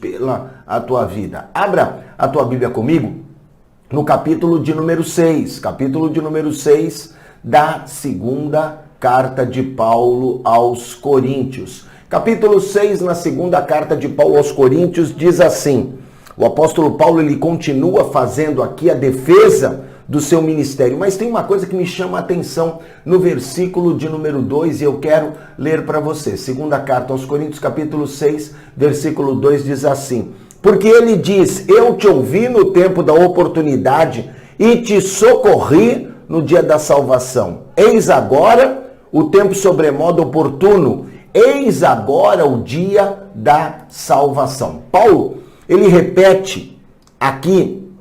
pela a tua vida. Abra a tua Bíblia comigo no capítulo de número 6, da segunda carta de Paulo aos Coríntios. Capítulo 6, na segunda carta de Paulo aos Coríntios, diz assim: o apóstolo Paulo, ele continua fazendo aqui a defesa do seu ministério, mas tem uma coisa que me chama a atenção no versículo de número 2 e eu quero ler para você. Segunda carta aos Coríntios, capítulo 6, versículo 2 diz assim: porque ele diz, eu te ouvi no tempo da oportunidade e te socorri no dia da salvação. Eis agora o tempo sobremodo oportuno, eis agora o dia da salvação. Paulo, ele repete aqui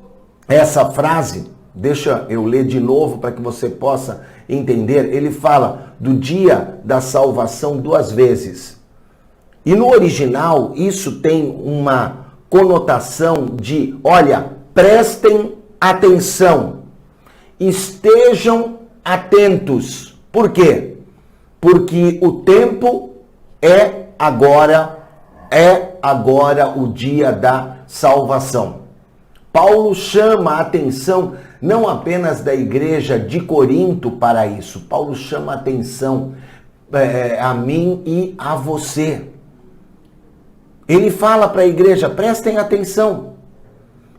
essa frase, deixa eu ler de novo para que você possa entender. Ele fala do dia da salvação duas vezes. E no original isso tem uma conotação de, olha, prestem atenção, estejam atentos. Por quê? Porque o tempo é agora o dia da salvação. Paulo chama a atenção não apenas da igreja de Corinto para isso. Paulo chama a atenção a mim e a você. Ele fala para a igreja, prestem atenção.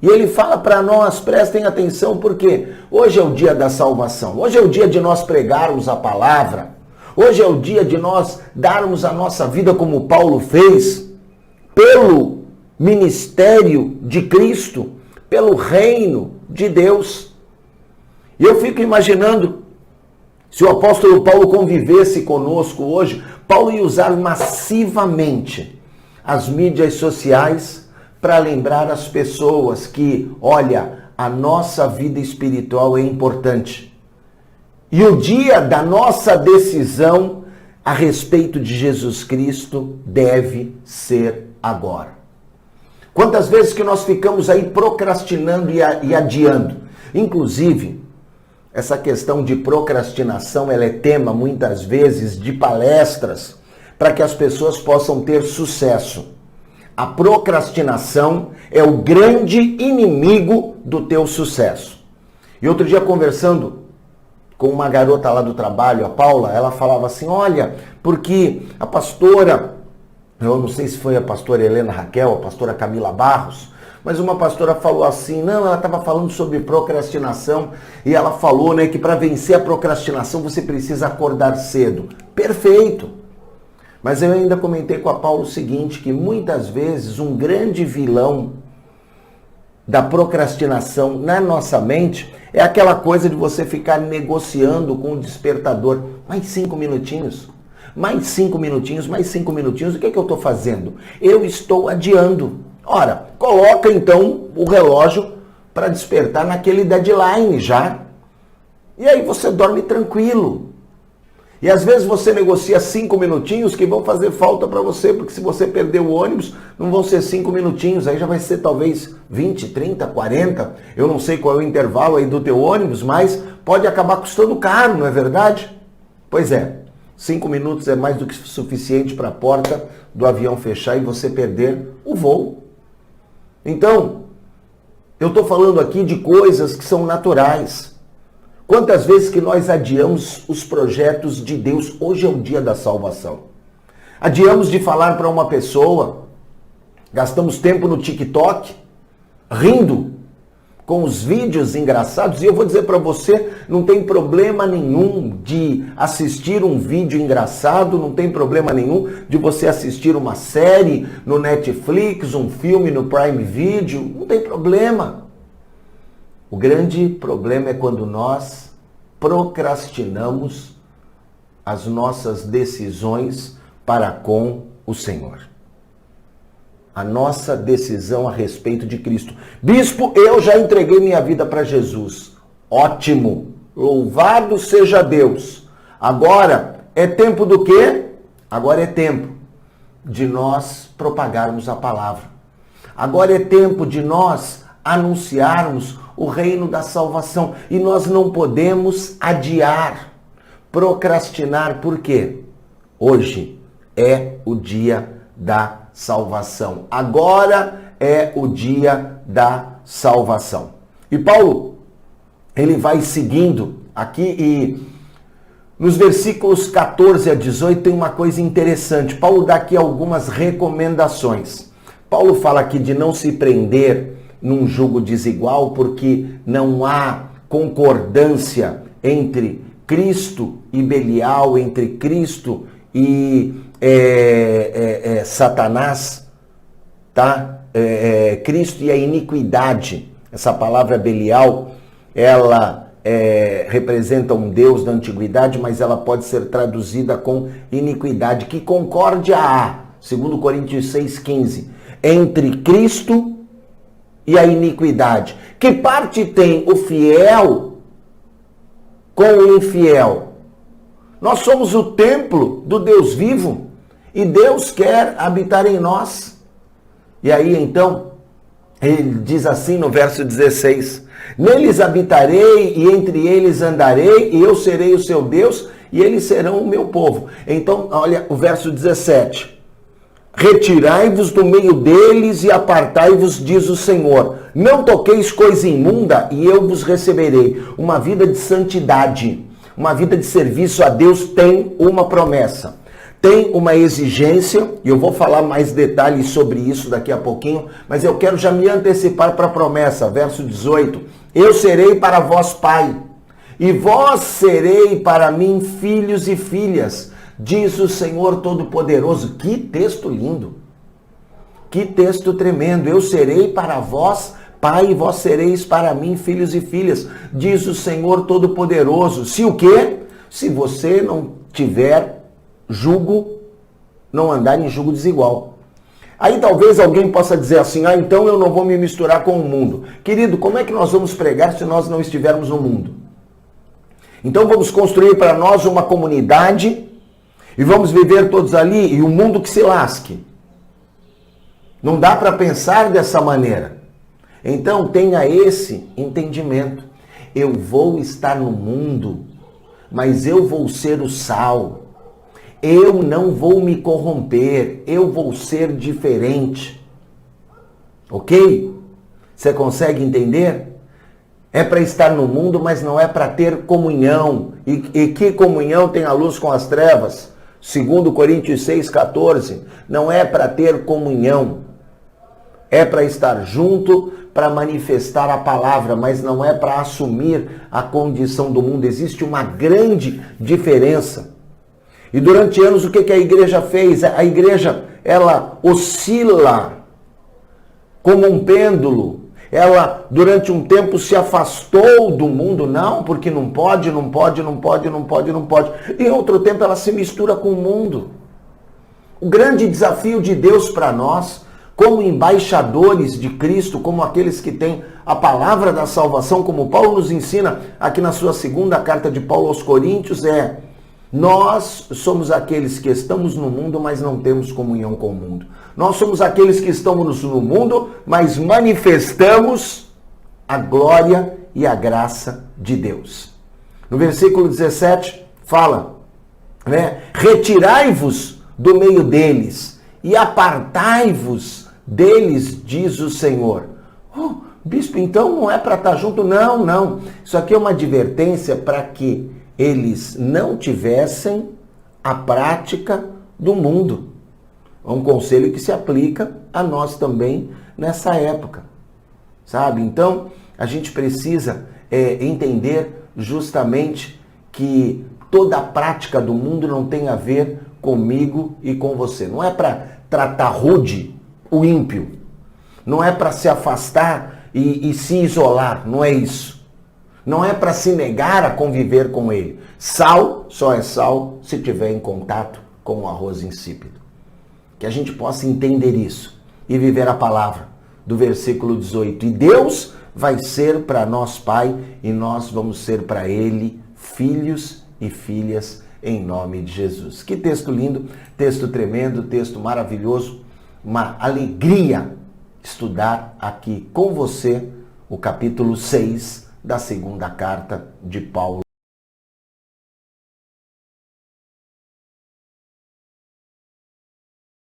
E ele fala para nós, prestem atenção, porque hoje é o dia da salvação. Hoje é o dia de nós pregarmos a palavra. Hoje é o dia de nós darmos a nossa vida como Paulo fez, pelo ministério de Cristo, pelo reino de Deus. E eu fico imaginando, se o apóstolo Paulo convivesse conosco hoje, Paulo ia usar massivamente as mídias sociais para lembrar as pessoas que, olha, a nossa vida espiritual é importante. E o dia da nossa decisão a respeito de Jesus Cristo deve ser agora. Quantas vezes que nós ficamos aí procrastinando e adiando? Inclusive, essa questão de procrastinação, ela é tema muitas vezes de palestras para que as pessoas possam ter sucesso. A procrastinação é o grande inimigo do teu sucesso. E outro dia, conversando com uma garota lá do trabalho, a Paula, ela falava assim, olha, porque a pastora, eu não sei se foi a pastora Helena Raquel, a pastora Camila Barros, mas uma pastora falou assim, não, ela estava falando sobre procrastinação, e ela falou, né, que para vencer a procrastinação você precisa acordar cedo. Perfeito! Mas eu ainda comentei com a Paula o seguinte, que muitas vezes um grande vilão da procrastinação na nossa mente é aquela coisa de você ficar negociando com o despertador. Mais 5 minutinhos, mais 5 minutinhos, mais 5 minutinhos. O que é que eu estou fazendo? Eu estou adiando. Ora, coloca então o relógio para despertar naquele deadline já. E aí você dorme tranquilo. E às vezes você negocia 5 minutinhos que vão fazer falta para você, porque se você perder o ônibus, não vão ser 5 minutinhos, aí já vai ser talvez 20, 30, 40, eu não sei qual é o intervalo aí do teu ônibus, mas pode acabar custando caro, não é verdade? Pois é, 5 minutos é mais do que suficiente para a porta do avião fechar e você perder o voo. Então, eu estou falando aqui de coisas que são naturais. Quantas vezes que nós adiamos os projetos de Deus? Hoje é o dia da salvação. Adiamos de falar para uma pessoa, gastamos tempo no TikTok, rindo com os vídeos engraçados. E eu vou dizer para você, não tem problema nenhum de assistir um vídeo engraçado, não tem problema nenhum de você assistir uma série no Netflix, um filme no Prime Video, não tem problema. O grande problema é quando nós procrastinamos as nossas decisões para com o Senhor. A nossa decisão a respeito de Cristo. Bispo, eu já entreguei minha vida para Jesus. Ótimo. Louvado seja Deus. Agora é tempo do quê? Agora é tempo de nós propagarmos a palavra. Agora é tempo de nós anunciarmos o reino da salvação. E nós não podemos adiar, procrastinar. Por quê? Hoje é o dia da salvação. Agora é o dia da salvação. E Paulo, ele vai seguindo aqui e nos versículos 14 a 18 tem uma coisa interessante. Paulo dá aqui algumas recomendações. Paulo fala aqui de não se prender num jugo desigual, porque não há concordância entre Cristo e Belial, entre Cristo e Satanás, tá? Cristo e a iniquidade. Essa palavra Belial, ela representa um deus da antiguidade, mas ela pode ser traduzida com iniquidade. Que concórdia há, segundo Coríntios 6,15, entre Cristo e a iniquidade? Que parte tem o fiel com o infiel? Nós somos o templo do Deus vivo e Deus quer habitar em nós. E aí então, ele diz assim no verso 16: neles habitarei e entre eles andarei, e eu serei o seu Deus e eles serão o meu povo. Então, olha o verso 17. Retirai-vos do meio deles e apartai-vos, diz o Senhor. Não toqueis coisa imunda e eu vos receberei. Uma vida de santidade, uma vida de serviço a Deus tem uma promessa, tem uma exigência, e eu vou falar mais detalhes sobre isso daqui a pouquinho, mas eu quero já me antecipar para a promessa. Verso 18. Eu serei para vós pai, e vós serei para mim filhos e filhas, diz o Senhor Todo-Poderoso. Que texto lindo! Que texto tremendo! Eu serei para vós pai, e vós sereis para mim filhos e filhas, diz o Senhor Todo-Poderoso. Se o quê? Se você não tiver jugo, não andar em jugo desigual. Aí talvez alguém possa dizer assim: então eu não vou me misturar com o mundo. Querido, como é que nós vamos pregar se nós não estivermos no mundo? Então vamos construir para nós uma comunidade e vamos viver todos ali e o mundo que se lasque. Não dá para pensar dessa maneira. Então tenha esse entendimento. Eu vou estar no mundo, mas eu vou ser o sal. Eu não vou me corromper, eu vou ser diferente. Ok? Você consegue entender? É para estar no mundo, mas não é para ter comunhão. E que comunhão tem a luz com as trevas? Segundo Coríntios 6,14, não é para ter comunhão. É para estar junto, para manifestar a palavra, mas não é para assumir a condição do mundo. Existe uma grande diferença. E durante anos, o que a igreja fez? A igreja, ela oscila como um pêndulo. Ela, durante um tempo, se afastou do mundo. Não, porque não pode. E em outro tempo, ela se mistura com o mundo. O grande desafio de Deus para nós, como embaixadores de Cristo, como aqueles que têm a palavra da salvação, como Paulo nos ensina aqui na sua segunda carta de Paulo aos Coríntios, nós somos aqueles que estamos no mundo, mas não temos comunhão com o mundo. Nós somos aqueles que estamos no mundo, mas manifestamos a glória e a graça de Deus. No versículo 17 fala, retirai-vos do meio deles e apartai-vos deles, diz o Senhor. Bispo, então não é para estar junto? Não. Isso aqui é uma advertência para que eles não tivessem a prática do mundo. É um conselho que se aplica a nós também nessa época, sabe? Então, a gente precisa entender justamente que toda a prática do mundo não tem a ver comigo e com você. Não é para tratar rude o ímpio. Não é para se afastar e se isolar. Não é isso. Não é para se negar a conviver com ele. Sal só é sal se tiver em contato com o arroz insípido. Que a gente possa entender isso e viver a palavra do versículo 18. E Deus vai ser para nós pai e nós vamos ser para ele filhos e filhas em nome de Jesus. Que texto lindo, texto tremendo, texto maravilhoso. Uma alegria estudar aqui com você o capítulo 6 da segunda carta de Paulo.